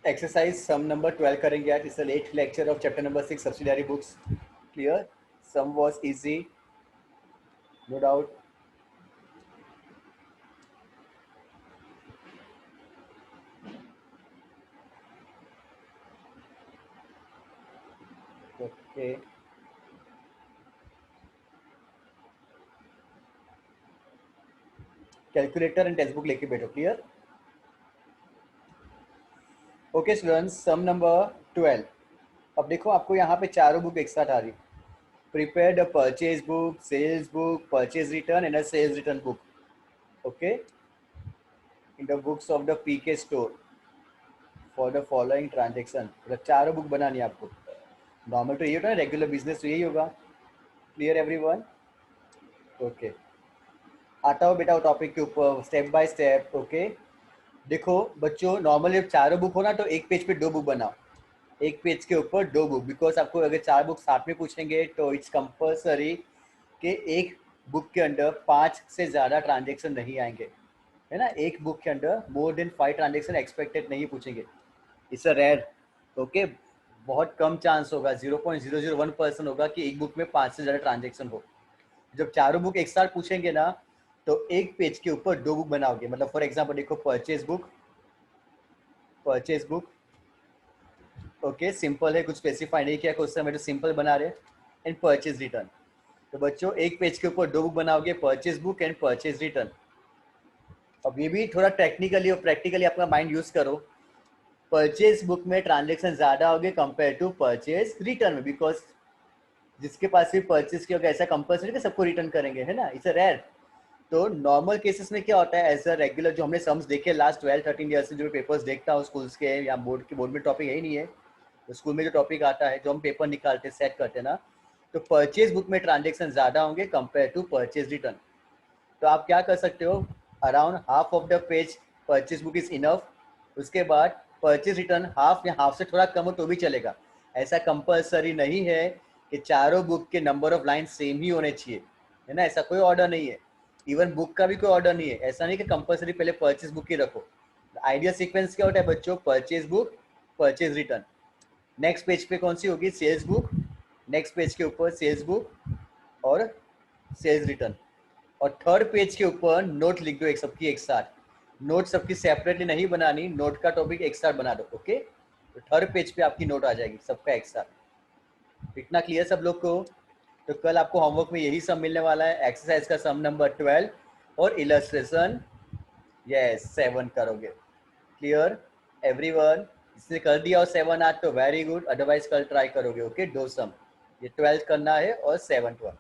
Exercise some number 12 करेंगे आज. It's the late lecture of chapter number 6 subsidiary books. Clear? Sum was easy, no doubt. Okay, calculator and text book लेके बैठो. Clear? Okay students, sum number 12. अब देखो आपको यहाँ पे चारों बुक एक साथ आ रही. Prepare the purchase book, sales book, purchase return and a sales return book. Okay, in the books of the PK store for the following transaction. मतलब चारों बुक बनानी है आपको. नॉर्मल तो यही होता है, रेगुलर बिजनेस तो यही होगा. Clear everyone? ओके, आता हो बेटा टॉपिक के ऊपर स्टेप बाय स्टेप. ओके, देखो बच्चों, नॉर्मली जब चारों बुक हो ना तो एक पेज पे दो बुक बनाओ. एक पेज के ऊपर दो बुक, बिकॉज आपको अगर चार बुक साथ में पूछेंगे तो इट्स कंपल्सरी कि एक बुक के अंदर 5 से ज़्यादा ट्रांजेक्शन नहीं आएंगे, है ना. एक बुक के अंदर मोर देन 5 ट्रांजेक्शन एक्सपेक्टेड नहीं पूछेंगे. It's a rare. ओके, बहुत कम चांस होगा, 0.001% होगा कि एक बुक में 5 से ज़्यादा ट्रांजेक्शन हो. जब चारों बुक एक साथ पूछेंगे ना तो एक पेज के ऊपर दो बुक बनाओगे. मतलब फॉर एग्जांपल देखो, purchase book, purchase book. Okay, simple है, कुछ स्पेसिफाई नहीं किया क्वेश्चन में, तो सिंपल बना रहे. And purchase return. तो बच्चों एक पेज के ऊपर दो बुक बनाओगे, purchase book and purchase return. अब ये भी थोड़ा टेक्निकली और प्रैक्टिकली अपना माइंड यूज करो. परचेज बुक में ट्रांजेक्शन ज्यादा होंगे कंपेयर टू परचेज रिटर्न में, बिकॉज जिसके पास भी परचेज किया होगा ऐसा कंपल्सरी कि सबको रिटर्न करेंगे, है ना. It's a rare. तो नॉर्मल केसेस में क्या होता है, एज अ रेगुलर जो हमने सम्स देखे लास्ट 12-13 ईयर से, जो पेपर्स देखता हूँ स्कूल्स के या बोर्ड में टॉपिक यही नहीं है, तो स्कूल में जो टॉपिक आता है, जो हम पेपर निकालते सेट करते हैं ना, तो परचेज बुक में ट्रांजेक्शन ज़्यादा होंगे कंपेयर टू परचेज रिटर्न. तो आप क्या कर सकते हो, around half of the page purchase book is enough. उसके बाद परचेज रिटर्न हाफ या हाफ से थोड़ा कम हो तो भी चलेगा. ऐसा कंपल्सरी नहीं है कि चारों बुक के नंबर ऑफ लाइन सेम ही होने चाहिए, है ना. ऐसा कोई ऑर्डर नहीं है. इवन बुक का भी कोई ऑर्डर नहीं है. ऐसा नहीं कि कंपल्सरी पहले परचेज बुक ही रखो. आइडियल सीक्वेंस क्या होता है बच्चों, purchase book, purchase return. Next page पे कौन सी होगी, सेल्स बुक. नेक्स्ट पेज के ऊपर सेल्स बुक और सेल्स रिटर्न. और थर्ड पेज के ऊपर नोट लिख दो एक सबकी एक साथ. नोट सबकी सेपरेटली नहीं बनानी, नोट का टॉपिक एक साथ बना दो. ओके, तो थर्ड पेज पे आपकी नोट आ जाएगी सबका एक साथ. इतना क्लियर सब लोग को? तो कल आपको होमवर्क में यही सब मिलने वाला है, एक्सरसाइज का सम नंबर 12 और इलस्ट्रेशन 7 करोगे. Clear everyone? इसने कर दिया और 7 आज तो वेरी गुड, अदरवाइज कल ट्राई करोगे. ओके, दो सम, ये 12 करना है और 7 12.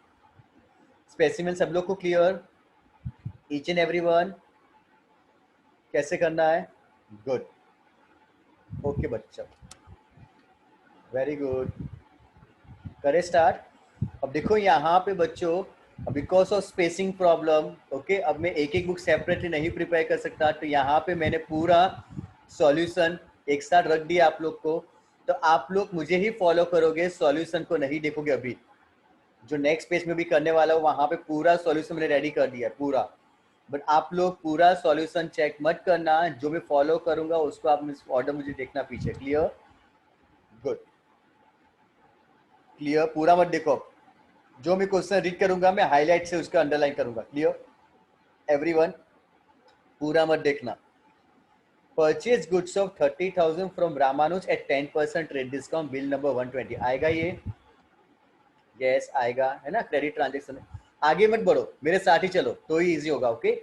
स्पेसिमेन सब लोग को क्लियर, ईच एंड एवरीवन? कैसे करना है? गुड. ओके बच्चों, वेरी गुड. करें स्टार्ट. अब देखो यहाँ पे बच्चों, because of spacing problem, okay, अब मैं एक एक बुक सेपरेटली नहीं प्रिपेयर कर सकता, तो यहाँ पे मैंने पूरा सॉल्यूशन एक साथ रख दिया आप लोग को. तो आप लोग मुझे ही फॉलो करोगे, सॉल्यूशन को नहीं देखोगे. अभी जो नेक्स्ट पेज में भी करने वाला हूँ वहाँ पे पूरा सॉल्यूशन मैंने रेडी कर दिया है पूरा. बट आप लोग पूरा सॉल्यूशन चेक मत करना, जो मैं फॉलो करूंगा उसको आप ऑर्डर मुझे देखना पीछे. क्लियर? गुड. क्लियर? पूरा मत देखो. जो मैं क्वेश्चन रीड करूंगा मैं हाईलाइट से उसका अंडरलाइन करूंगा. Clear everyone? पूरा मत देखना. Purchase goods of 30,000 from Ramanuj at 10% trade discount, bill number 120. आएगा ये? यस आएगा, है ना. Credit transaction. आगे मत बढ़ो, मेरे साथ ही चलो तो ही इजी होगा. ओके,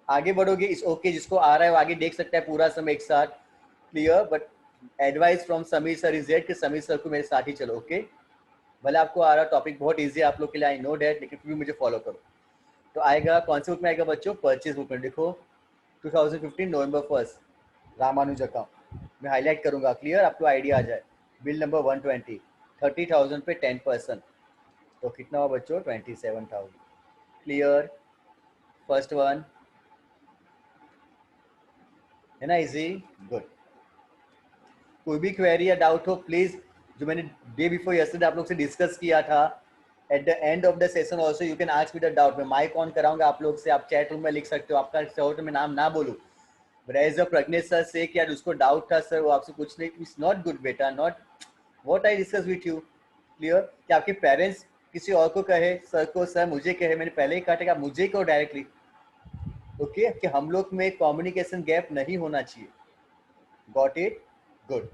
आगे बढ़ोगे इस ओके, जिसको आ रहा है वो आगे देख सकता है पूरा समय एक साथ. Clear? But advice from Sameer sir is that कि समीर सर को मेरे साथ ही चलो. ओके, भले आपको आ रहा टॉपिक बहुत इजी है आप लोग के लिए, आई नो डैट, लेकिन फिर भी मुझे फॉलो करो. तो आएगा कौन सी बुक में आएगा बच्चों, परचेज बुक में. देखो 2015 नवंबर 1 रामानुज अकाउंट मैं हाईलाइट करूंगा. क्लियर? आपको आइडिया आ जाए. बिल नंबर 120, 30,000 पे 10%, तो कितना हुआ बच्चों, 27,000. क्लियर? फर्स्ट वन है ना, इजी. गुड. कोई भी क्वेरी या डाउट हो प्लीज, जो मैंने डे बिफोर यस्टरडे आप लोग से डिस्कस किया था, at the end of the session also you can ask me the doubt. मैं माइक ऑन कराऊंगा आप लोग से, आप चैट रूम में लिख सकते हो. आपका चाहो तो मैं नाम ना बोलूँ Whereas the Pragnesh sir say कि यार उसको डाउट था सर, वो आपसे कुछ नहीं, इट्स नॉट गुड बेटा, not what I discuss with you. Clear? कि आपके पेरेंट्स किसी और को कहे, सर को सर मुझे कहे, मैंने पहले ही कहा था कि आप मुझे कहो डायरेक्टली। ओके, कि हम लोग में कम्युनिकेशन गैप नहीं होना चाहिए। Got it? Good.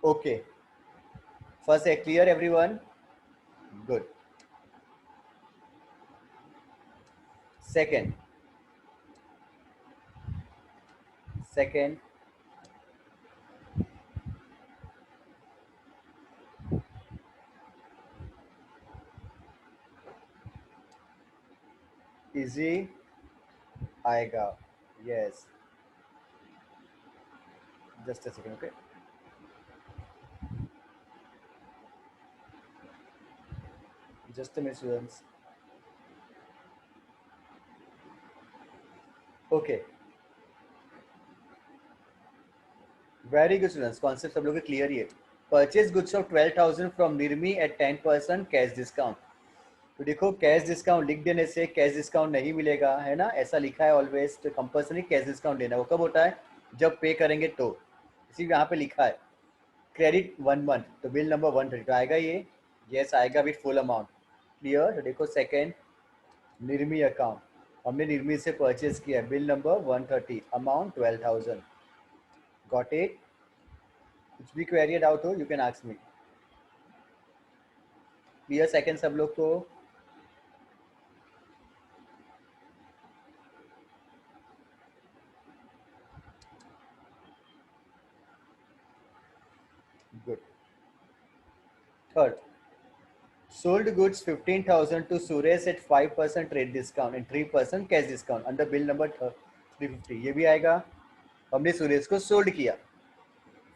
Okay, first है clear everyone? Good. Second, second easy आएगा। Yes, just a second. Okay, just a minute students. Okay, very good students, concept सब लोग क्लियर ही है। Purchase goods of 12,000 from Nirmi at 10% cash discount. तो देखो, cash discount लिख देने से कैश डिस्काउंट नहीं मिलेगा, है ना, ऐसा लिखा है ऑलवेज। तो कंपल्सरी कैश डिस्काउंट देना, वो कब होता है? जब पे करेंगे तो। इसी यहाँ पे लिखा है क्रेडिट 1 मंथ, तो बिल नंबर 130 तो आएगा ये। यस आएगा विथ फुल अमाउंट। क्लियर? तो देखो सेकेंड, निर्मी अकाउंट, हमने निर्मी से परचेज किया, bill number 130, amount 12,000। Got it? कुछ भी क्वेरी डाउट हो you can ask me. Clear second सब लोग को? Good. Third, sold goods 15,000 to Suresh at 5% trade discount and 3% cash discount under bill number 350। ये भी आएगा। हमने सुरेश को सोल्ड किया,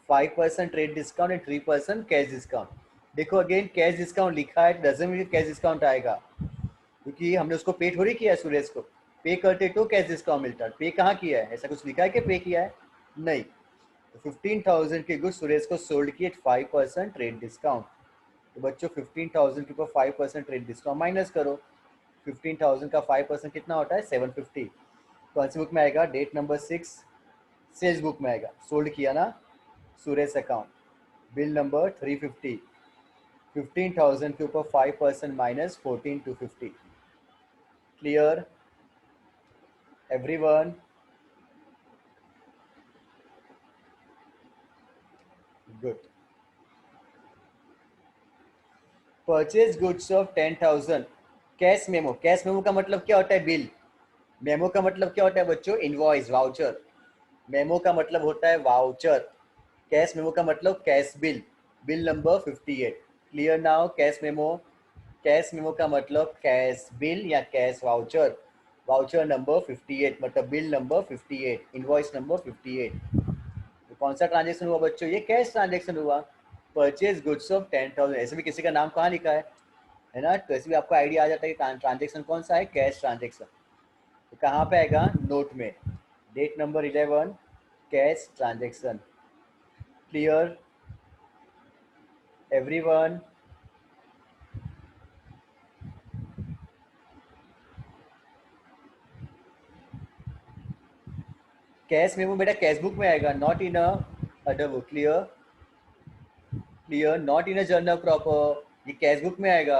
5% trade discount and 3% cash discount. देखो अगेन कैश डिस्काउंट लिखा है, डजंट मीन कैश डिस्काउंट आएगा, क्योंकि हमने उसको पे थोड़ी किया है सुरेश को। पे करते तो कैश डिस्काउंट मिलता है। पे कहाँ किया है? ऐसा कुछ लिखा है कि पे किया है? नहीं। तो 15,000 के गुड सुरेश को सोल्ड किए 5% ट्रेड डिस्काउंट। तो बच्चों 15,000 के ऊपर 5% ट्रेड डिस्काउंट माइनस करो। 15,000 का 5% कितना होता है? 750। कौन सी बुक में आएगा? डेट नंबर 6 सेल्स बुक में आएगा। सोल्ड किया ना सुरेश अकाउंट, बिल नंबर 350। 15,000 के ऊपर 5% minus 14,250। Clear everyone? Good. Purchase goods of 10,000 cash memo. Cash memo का मतलब क्या होता है? बिल। मेमो का मतलब क्या होता है बच्चों? Invoice, voucher. मेमो का मतलब होता है वाउचर। कैश मेमो का मतलब cash bill, bill number 58। Clear now? Cash memo, cash memo का मतलब कैश बिल या कैश वाउचर। वाउचर नंबर 58 मतलब बिल नंबर 58, इनवॉइस नंबर 58। तो कौन सा ट्रांजेक्शन हुआ बच्चों? ये कैश ट्रांजेक्शन हुआ। परचेज गुड्स ऑफ 10,000, ऐसे भी किसी का नाम कहाँ लिखा है ना, तो ऐसे भी आपको आइडिया आ जाता है कि ट्रांजेक्शन कौन सा है, कैश ट्रांजेक्शन। तो कहाँ पे आएगा? नोट में, date number 11, cash transaction. Clear everyone? Cash memo बेटा कैश बुक में आएगा, not in a other book. Clear? Clear? Not in a journal proper, ये कैश बुक में आएगा,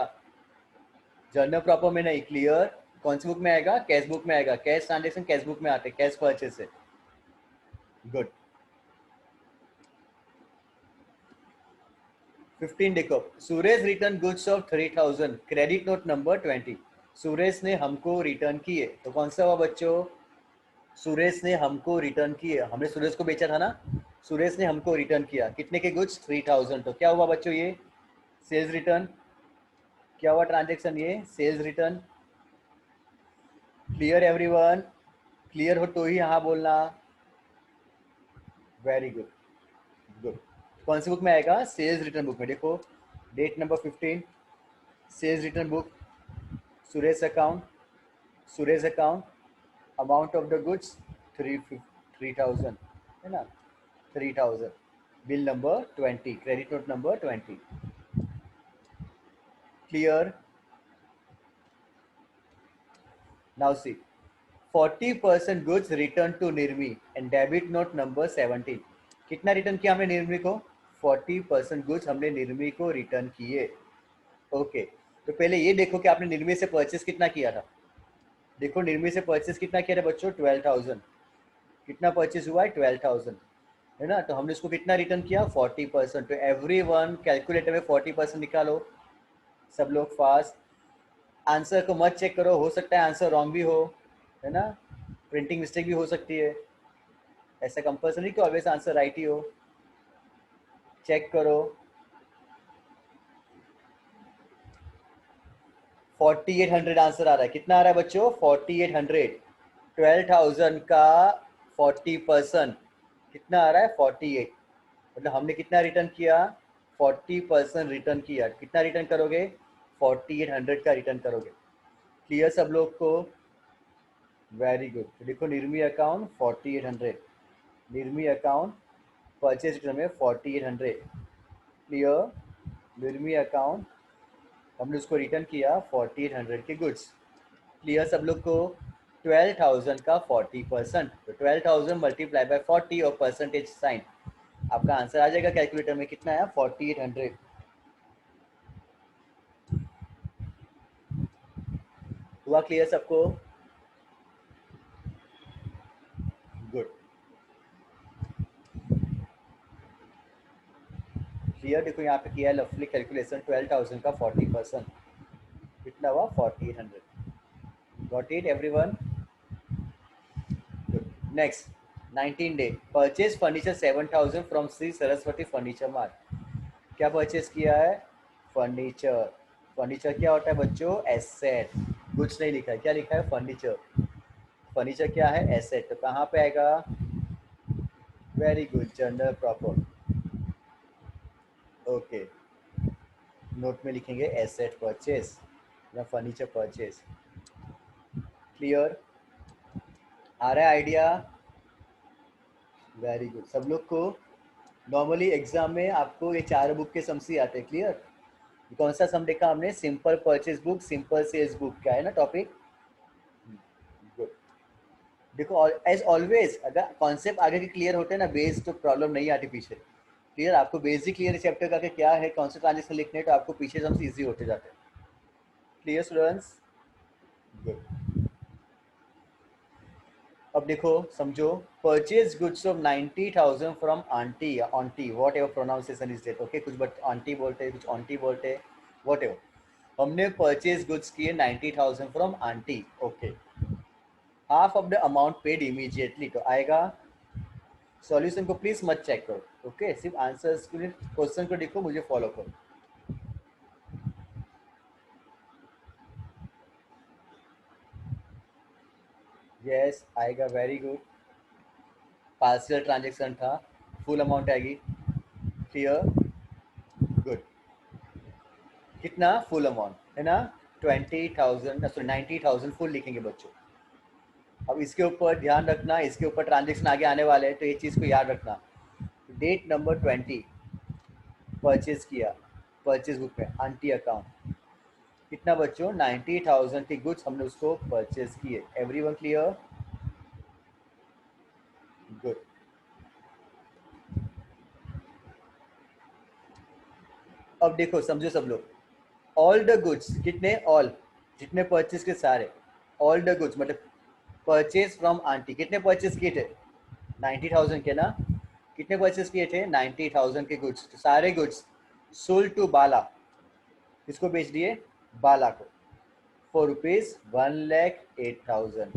जर्नल प्रॉपर में नहीं। क्लियर? कौन सी बुक में आएगा? कैश बुक में आएगा। कैश ट्रांजेक्शन कैश बुक में आते हैं, कैश परचेज से। गुड। 15 देखो, Suresh return goods of 3,000, credit note number 20। Suresh ने हमको रिटर्न किए, तो कौन सा हुआ बच्चों? सुरेश ने हमको रिटर्न किए, हमने सुरेश को बेचा था ना, सुरेश ने हमको रिटर्न किया कितने के गुड्स? 3,000। तो क्या हुआ बच्चों? ये सेल्स रिटर्न। क्या हुआ ट्रांजेक्शन? ये sales return. Clear everyone? Clear हो तो ही हाँ बोलना। Very good. गुड। कौन सी बुक में आएगा? सेल्स रिटर्न बुक में। देखो date number 15, sales return book, Suresh account, Suresh account, amount of the goods 3,000, है ना, 3,000, bill number 20, credit note number 20। Clear? Now see, 40% goods return to Nirmi and debit note number 17। कितना return किया हमने निर्मी को? 40% गुड्स हमने निर्मी को रिटर्न किए। ओके, तो पहले ये देखो कि आपने निर्मी से परचेस कितना किया था। देखो निर्मी से परचेस कितना किया था बच्चों? 12,000। कितना परचेस हुआ है? 12,000, है ना। तो हमने उसको कितना रिटर्न किया? 40%। तो एवरी वन कैलकुलेटर में 40% निकालो। सब लोग फास्ट। आंसर को मत चेक करो, हो सकता है आंसर रॉन्ग भी हो, है ना। प्रिंटिंग मिस्टेक भी हो सकती है, ऐसा कंपल्सरी कि ऑलवेज आंसर राइट ही हो। चेक करो। 4800 आंसर आ रहा है। कितना आ रहा है बच्चों? 4800। 12,000 का 40% कितना आ रहा है? 48। मतलब हमने कितना रिटर्न किया? 40% रिटर्न किया। कितना रिटर्न करोगे? 4800 का रिटर्न करोगे। क्लियर सब लोग को? Very good. तो देखो निर्मी अकाउंट 4800, निर्मी अकाउंट परचेज रिटर्न में 4800। क्लियर? निर्मी अकाउंट हमने उसको रिटर्न किया 4800 के गुड्स। क्लियर सब लोग को? 12,000 का 40%, तो 12,000 मल्टीप्लाई बाय 40 और परसेंटेज साइन, आपका आंसर आ जाएगा कैलकुलेटर में। कितना है? 4800। हुआ क्लियर सबको? गुड। क्लियर? देखो यहाँ पे किया है लफली कैलकुलेशन। 12,000 का 40% कितना हुआ? 4800। Got it everyone? Next 19 day purchase furniture 7,000 from Shri Saraswati furniture mart. क्या परचेज किया है? फर्नीचर। फर्नीचर क्या होता है बच्चों? एसेट। कुछ नहीं लिखा है, क्या लिखा है? फर्नीचर। फर्नीचर क्या है? एसेट। तो कहाँ पे आएगा? Very good, general proper. Okay, note में लिखेंगे एसेट परचेज या फर्नीचर परचेज। क्लियर? आ रहा है आइडिया? Very good. सब लोग को नॉर्मली एग्जाम में आपको ये चार बुक के सम्स ही आते हैं। क्लियर? कौन सा सम देखा हमने? Simple purchase book, simple sales book, क्या है ना टॉपिक। गुड। देखो एज ऑलवेज अगर कॉन्सेप्ट आगे के क्लियर होते हैं ना, बेस तो प्रॉब्लम नहीं आती पीछे। क्लियर? आपको बेसिक क्लियर चैप्टर का क्या है, कौन से ट्रांजेक्शन लिखने हैं, तो आपको पीछे सम्स इजी होते जाते हैं। Clear students? गुड। अब देखो समझो, purchase goods of 90,000 from aunty या aunty, whatever pronunciation is that. Okay, कुछ बट आंटी बोलते हैं, कुछ ऑन्टी बोलते हैं, वॉट एवर। हमने परचेज गुड्स किए 90,000 from aunty. Okay, half of the amount paid immediately. तो आएगा, सॉल्यूशन को प्लीज मत चेक करो। ओके, सिर्फ आंसर्स के लिए क्वेश्चन को देखो, मुझे फॉलो करो। यस आएगा, वेरी गुड। पार्शियल ट्रांजेक्शन था, फुल अमाउंट आएगी। क्लियर? गुड। कितना? फुल अमाउंट है ना, 20,000, सॉरी 90,000 फुल लिखेंगे बच्चों। अब इसके ऊपर ध्यान रखना, इसके ऊपर ट्रांजेक्शन आगे आने वाले हैं, तो ये चीज़ को याद रखना। डेट नंबर 20 परचेज किया, परचेज बुक में आंटी अकाउंट। कितना बच्चों? 90,000 के गुड्स हमने उसको परचेज किए। Everyone clear? गुड। अब देखो समझो सब लोग, ऑल द गुड्स, कितने? ऑल, जितने परचेज के सारे, ऑल द गुड्स मतलब परचेज फ्रॉम आंटी। कितने परचेज किए थे? 90,000 के ना। कितने परचेज किए थे? 90,000 के गुड्स। तो सारे गुड्स सोल्ड टू बाला, किसको बेच दिए? बाला को, फॉर रुपीज 1,08,000।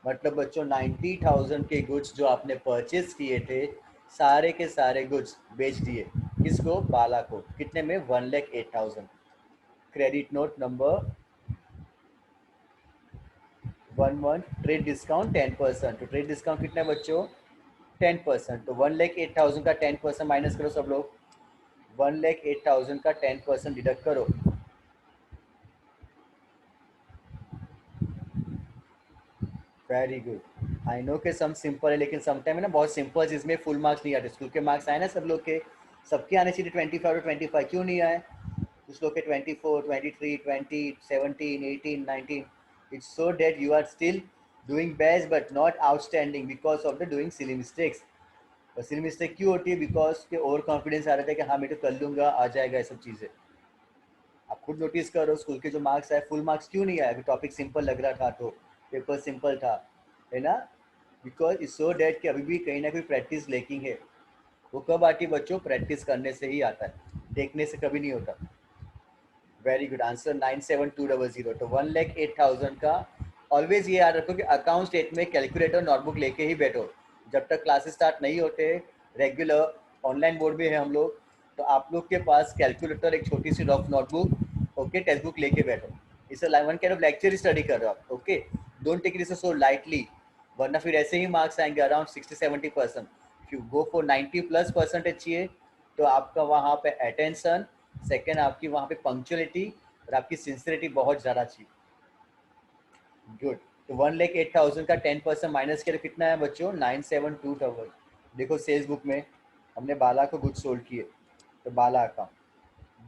मतलब बच्चों 90,000 के गुड्स जो आपने परचेज किए थे, सारे के सारे गुड्स बेच दिए। किसको? बाला को। कितने में? 1,08,000। Credit note number 11, trade discount 10%। तो ट्रेड डिस्काउंट कितना है बच्चों? 10%। तो 1,08,000 का 10% माइनस करो सब लोग। 1,08,000 का 10% डिडक्ट करो। Very good. आई नो कि सम सिंपल है, लेकिन समटाइम है ना बहुत सिंपल चीज में फुल मार्क्स नहीं आते। स्कूल के मार्क्स आए ना सब लोग के, सबके आने चाहिए 25 और 25, क्यों नहीं आए? कुछ लोग के 24, 23, 20, 17, 18, 19। It's so date you are still doing best but not outstanding because of the doing silly mistakes. और सिली मिस्टेक क्यों होती है? बिकॉज के ओवर कॉन्फिडेंस आ रहा था कि हाँ मैं तो कर लूंगा, आ जाएगा, ये सब चीज़ें। आप खुद नोटिस करो, स्कूल के जो मार्क्स आए, फुल मार्क्स क्यों नहीं आया? टॉपिक सिंपल लग रहा था, तो पेपर सिंपल था, है ना? बिकॉज इट्स सो डैट कि अभी भी कहीं ना कहीं प्रैक्टिस लेकिंग है। वो कब आती है बच्चों? प्रैक्टिस करने से ही आता है, देखने से कभी नहीं होता। Very good answer 97200। तो 1,08,000 का ऑलवेज ये याद रखो कि अकाउंट स्टेट में कैलकुलेटर नोटबुक लेके ही बैठो। जब तक क्लासेस स्टार्ट नहीं होते, रेगुलर ऑनलाइन बोर्ड भी है हम लोग, तो आप लोग के पास कैलकुलेटर, एक छोटी सी rough notebook, okay, text book लेके बैठो। इसे one kind of lecture study कर रहे हो आप, okay. Don't take it so lightly, वरना फिर ऐसे ही मार्क्स आएंगे around 60-70%। If you go for 90+% चाहिए, तो आपका वहाँ पे अटेंशन, सेकेंड आपकी वहाँ पे पंक्चुअलिटी, और आपकी सिंसियरिटी बहुत ज़्यादा चाहिए। गुड। तो 1,08,000 का 10% माइनस किया तो कितना है बच्चों? 972,000। देखो सेल्स बुक में हमने बाला को गुड सोल्ड किए, तो बाला अकाउंट,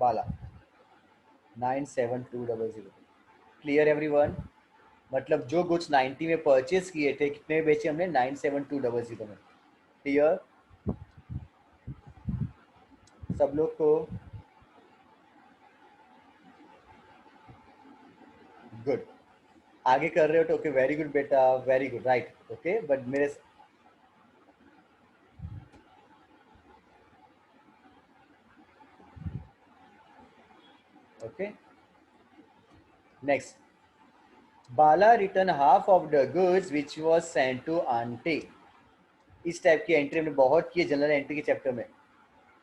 बाला 97200। Clear everyone? मतलब जो गुड्स 90 में परचेज किए थे, कितने में बेचे हमने? 97200 में। क्लियर सब लोग को? गुड। आगे कर रहे हो तो ओके, वेरी गुड बेटा, very good, right, okay. But मेरे okay, next. Bala return half of the goods which was sent to aunty. इस टाइप की एंट्री हमने बहुत की है जनरल एंट्री के चैप्टर में।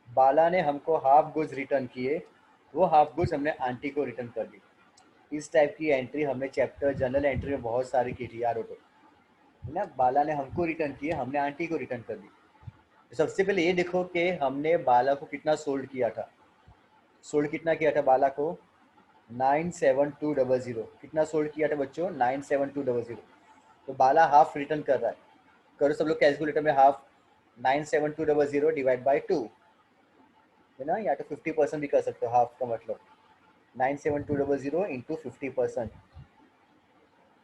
बाला ने हमको हाफ गुड्स रिटर्न किए, वो हाफ गुड्स हमने आंटी को रिटर्न कर दी। इस टाइप की एंट्री हमने चैप्टर जनरल एंट्री में बहुत सारी की थी यार, वो तो, है ना? बाला ने हमको रिटर्न किए, हमने आंटी को रिटर्न कर दी। तो सबसे पहले ये देखो कि हमने बाला को कितना सोल्ड किया था। सोल्ड कितना किया था बाला को? 97200। कितना सोल्ड किया था बच्चों? 97200। तो बाला हाफ रिटर्न कर रहा है। करो सब लोग कैलकुलेटर में, हाफ 97200 डिवाइड बाई 2, है ना? या तो 50% भी कर सकते हो, हाफ का मतलब 97200 इंटू 50%।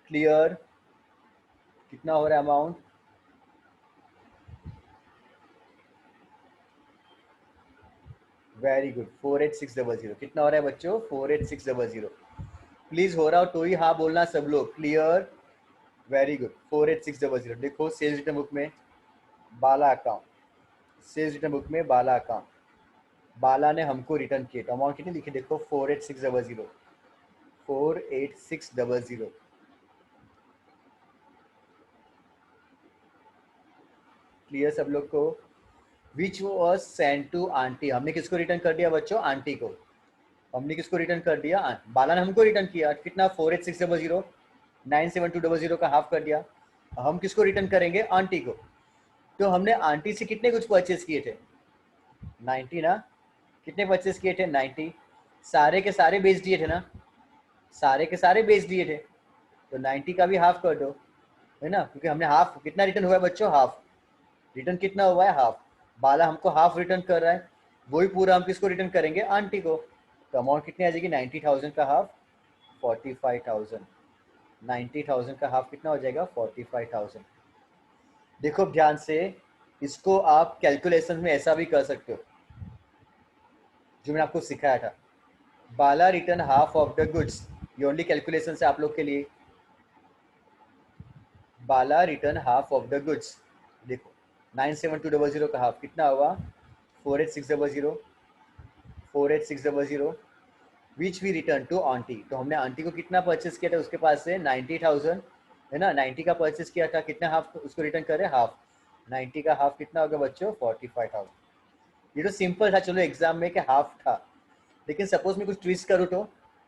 क्लियर? कितना हो रहा है अमाउंट? Very good, 48600। कितना हो रहा है बच्चों? 48600। प्लीज हो रहा हो तो ही हाँ बोलना सब लोग। क्लियर? Very good, 48600। देखो सेल्स रिटर्न बुक में बाला अकाउंट, सेल्स रिटर्न बुक में बाला अकाउंट, बाला ने हमको रिटर्न किए, तो अमाउंट कितनी लिखी? देखो 48600, 48600। क्लियर सब लोग को? Which was sent to aunty, हमने किसको रिटर्न कर दिया बच्चों? आंटी को। हमने किसको रिटर्न कर दिया? बाला ने हमको रिटर्न किया। कितना? 48600, 97200 का हाफ कर दिया। हम किसको रिटर्न करेंगे? आंटी को। तो हमने आंटी से कितने कुछ परचेज किए थे? 90 ना? कितने परचेज किए थे? 90। सारे के सारे बेच दिए थे ना? सारे के सारे बेच दिए थे, तो 90 का भी हाफ कर दो, है ना? क्योंकि हमने हाफ, कितना रिटर्न हुआ है बच्चों? हाफ। रिटर्न कितना हुआ है? हाफ। बाला हमको हाफ रिटर्न कर रहा है, वही पूरा हम किसको रिटर्न करेंगे? आंटी को। तो अमाउंट कितनी आ जाएगी? 90,000 का हाफ 45,000। 90,000 का हाफ कितना हो जाएगा? 45,000। देखो ध्यान से, इसको आप कैलकुलेशन में ऐसा भी कर सकते हो जो मैंने आपको सिखाया था। Bala return half of the goods, ये ओनली कैलकुलेशन से आप लोग के लिए। Bala return half of the goods, देखो 97200 का हाफ कितना हुआ? 48600, 48600, which we return to aunty. तो हमने आंटी को कितना परचेस किया था उसके पास से? 90,000, है ना? 90 का परचेस किया था, कितना हाफ उसको रिटर्न करे? हाफ। 90 का हाफ कितना होगा बच्चों? 45,000। ये तो सिंपल था, चलो एग्जाम में कि हाफ था। लेकिन सपोज मैं कुछ ट्विस्ट करूँ तो,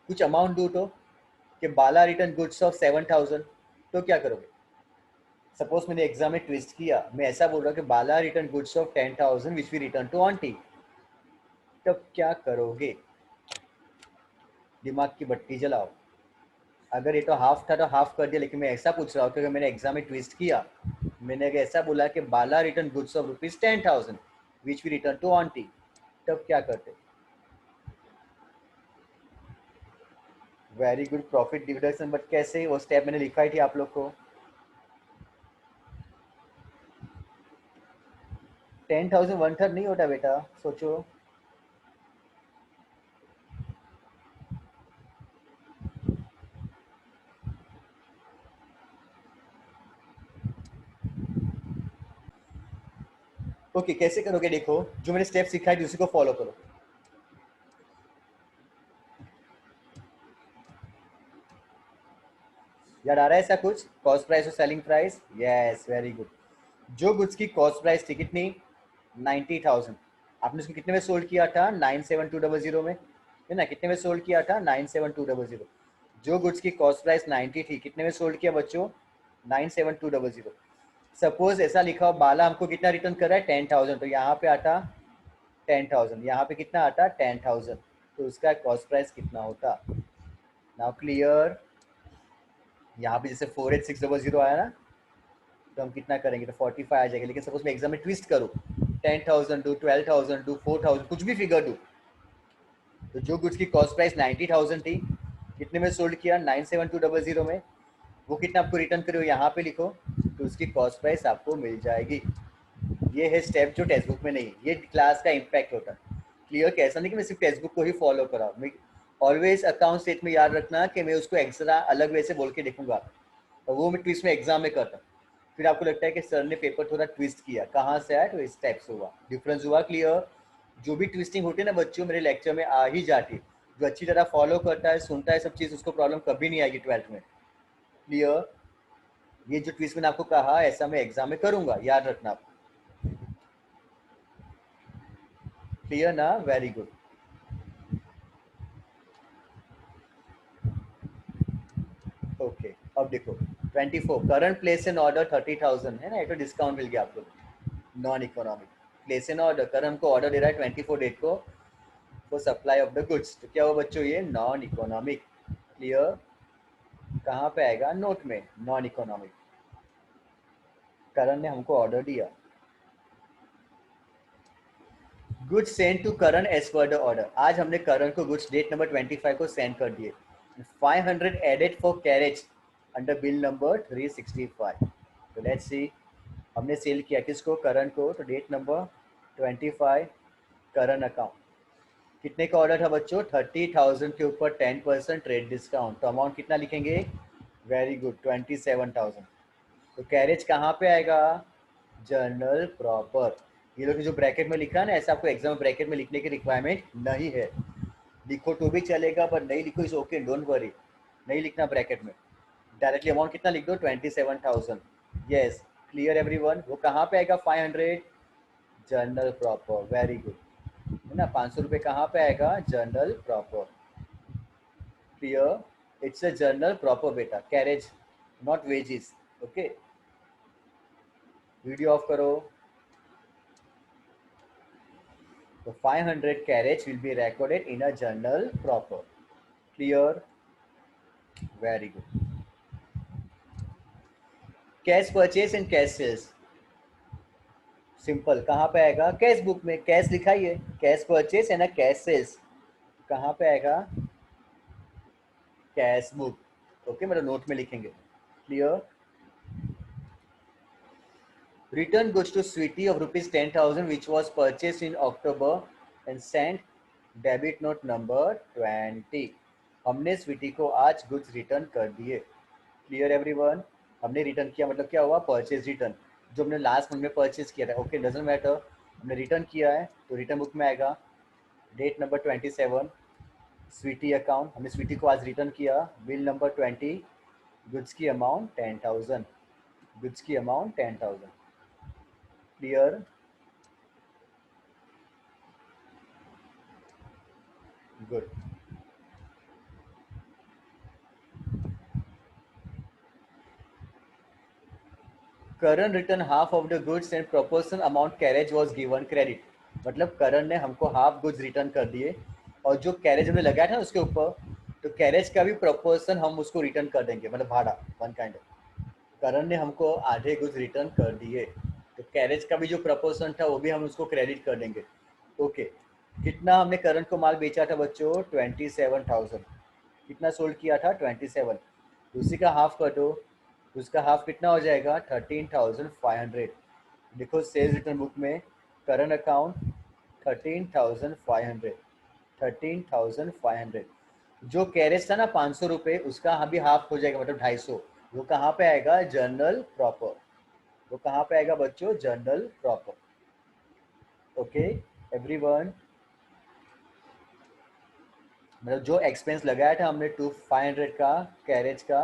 कुछ अमाउंट दूँ तो, कि बाला रिटर्न गुड्स ऑफ 7,000, तो क्या करोगे? सपोज मैंने एग्जाम में ट्विस्ट किया, मैं ऐसा बोल रहा हूँ कि Bala return goods of 10,000 which we return to aunty, तब क्या करोगे? दिमाग की बत्ती जलाओ। अगर ये तो हाफ था तो हाफ कर दिया, लेकिन मैं ऐसा पूछ रहा हूँ कि अगर मैंने एग्जाम में ट्विस्ट किया, मैंने अगर ऐसा बोला कि Bala return goods of ₹10,000 which we return to aunty, तब क्या करते? Very good, profit deduction. But कैसे? वो स्टेप मैंने लिखा ही थी आप लोग को। 10,000 वन थर्ड नहीं होता बेटा, सोचो। ओके कैसे करोगे देखो, जो मैंने स्टेप सिखाई थी उसी को फॉलो करो। याद आ रहा है ऐसा कुछ, कॉस्ट प्राइस और selling price, yes very good. जो गुड्स की कॉस्ट प्राइस थी कितनी, 90,000, आपने उसको कितने में सोल्ड किया था, 97200 में, है ना, कितने में सोल्ड किया था, 97200। जो गुड्स की कॉस्ट प्राइस 90 थी, कितने में सोल्ड किया बच्चों, 97200। सपोज ऐसा लिखा हो बाला हमको कितना रिटर्न कर रहा है, 10,000, तो यहाँ पे आता 10,000, यहाँ पे कितना आता 10,000, तो उसका कॉस्ट प्राइस कितना होता। Now clear. यहाँ पे जैसे 48600 आया ना, तो हम कितना करेंगे, तो 45 आ जाएगा। लेकिन सपोज मैं एग्जाम में ट्विस्ट करूँ, 10,000 डू, 12,000 डू, 4,000, कुछ भी फिगर डू, तो जो गुड्स की कॉस्ट प्राइस 90,000 थी, कितने में सोल्ड किया, 97200 में, वो कितना आपको रिटर्न करो यहाँ पे लिखो, तो उसकी कॉस्ट प्राइस आपको मिल जाएगी। ये है स्टेप जो टेक्स्ट बुक में नहीं, ये क्लास का इम्पैक्ट होता है। क्लियर, कैसा नहीं कि मैं सिर्फ टेक्स्ट बुक को ही फॉलो करा, मैं ऑलवेज अकाउंट स्टेट में याद रखना कि मैं उसको एक्स्ट्रा अलग वे से बोल के देखूंगा, और वो मैं ट्विस्ट में एग्जाम में करता। फिर आपको लगता है कि सर ने पेपर थोड़ा ट्विस्ट किया, कहाँ से आया, तो इस टाइप से हुआ, डिफरेंस हुआ। क्लियर। जो भी ट्विस्टिंग होती है ना बच्चों, मेरे लेक्चर में आ ही जाती है। जो अच्छी तरह फॉलो करता है, सुनता है सब चीज़, उसको प्रॉब्लम कभी नहीं आएगी 12th में। क्लियर। ये जो ट्विस्ट मैंने आपको कहा, ऐसा मैं एग्जाम में करूंगा, याद रखना आप। क्लियर ना, वेरी गुड। ओके, अब देखो 24, करंट प्लेस एन ऑर्डर 30,000 है ना, एक तो डिस्काउंट मिल गया आपको, non economic. Place N order, कर हमको ऑर्डर दे रहा है 24 डेट को for supply of the goods, तो क्या हो बच्चों, ये नॉन इकोनॉमिक। क्लियर। कहाँ पे आएगा, नोट में, नॉन इकोनॉमिक। करण ने हमको ऑर्डर दिया, goods send to Karan as per the order, आज हमने करण को गुड्स डेट नंबर 25 को सेंड कर दिए। 500 added for carriage under bill number 365। तो लेट्स सी, हमने सेल किया किसको, करण को, तो डेट नंबर 25, करण अकाउंट। कितने का ऑर्डर था बच्चों, 30,000 के ऊपर 10% ट्रेड डिस्काउंट, तो अमाउंट कितना लिखेंगे, वेरी गुड, 27,000। तो कैरेज कहाँ पे आएगा, जर्नल प्रॉपर। ये लोग जो ब्रैकेट में लिखा है ना, ऐसा आपको एग्जाम में ब्रैकेट में लिखने की रिक्वायरमेंट नहीं है। लिखो तो भी चलेगा, पर नहीं लिखो इस ओके, डोंट वरी, नहीं लिखना ब्रैकेट में, डायरेक्टली अमाउंट कितना लिख दो, 27,000। Yes, clear everyone. वो कहाँ पे आएगा, 500, जर्नल प्रॉपर, वेरी गुड, है ना। 500 रुपये कहाँ पे आएगा, journal proper. Clear, it's a journal proper बेटा, carriage not wages. Okay, video off करो। तो 500 carriage will be recorded in a journal proper. Clear? Very good. Cash purchase and cash sales. Simple, कहाँ पे आएगा, कैश बुक में, cash लिखा ही है, cash purchase है ना, कैश सेल्स कहाँ पे आएगा, कैश बुक। ओके, मेरा नोट में लिखेंगे। Clear. Return goes to Sweetie of rupees 10,000 which was purchased in October and sent debit note number 20। हमने स्वीटी को आज गुड्स रिटर्न कर दिए। Clear everyone. हमने रिटर्न किया मतलब क्या हुआ, परचेज रिटर्न, जो हमने लास्ट मंथ में परचेज किया था। ओके, डजंट मैटर, हमने रिटर्न किया है तो रिटर्न बुक में आएगा डेट नंबर 27, स्वीटी अकाउंट, हमने स्वीटी को आज रिटर्न किया, बिल नंबर 20, गुड्स की अमाउंट 10,000, गुड्स की amount 10,000। Clear, good. Karan return half of the goods and proportion amount carriage was given credit, मतलब करण ने हमको हाफ गुड्स रिटर्न कर दिए, और जो कैरेज हमने लगाया था ना उसके ऊपर, तो कैरेज का भी प्रोपोर्शन हम उसको रिटर्न कर देंगे, मतलब भाड़ा, वन काइंड ऑफ। करण ने हमको आधे गुड्स रिटर्न कर दिए, तो कैरेज का भी जो प्रोपोर्शन था वो भी हम उसको क्रेडिट कर देंगे। ओके, कितना हमने करण को माल बेचा था बच्चों, 27,000। कितना सोल्ड किया था, 27, उसी का हाफ कर दो, उसका हाफ कितना हो जाएगा, 13,500। देखो सेल्स रिटर्न बुक में करंट अकाउंट 13,500, 13,500। जो कैरेज था ना 500 रुपये, उसका अभी हाफ हो जाएगा, मतलब 250। वो कहाँ पे आएगा? Journal proper. वो कहाँ पे आएगा बच्चों? Journal proper. ओके एवरीवन, मतलब जो एक्सपेंस लगाया था हमने 500 का कैरेज का,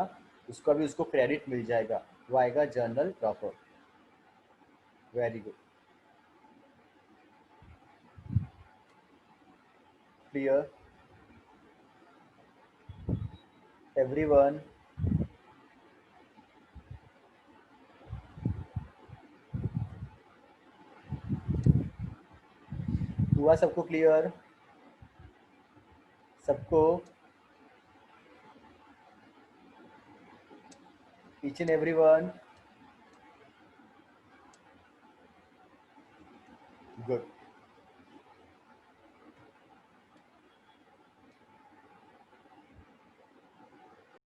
उसका भी उसको क्रेडिट मिल जाएगा, वो आएगा journal proper. Very good, clear everyone? हुआ सबको क्लियर? सबको? Each and everyone? गुड।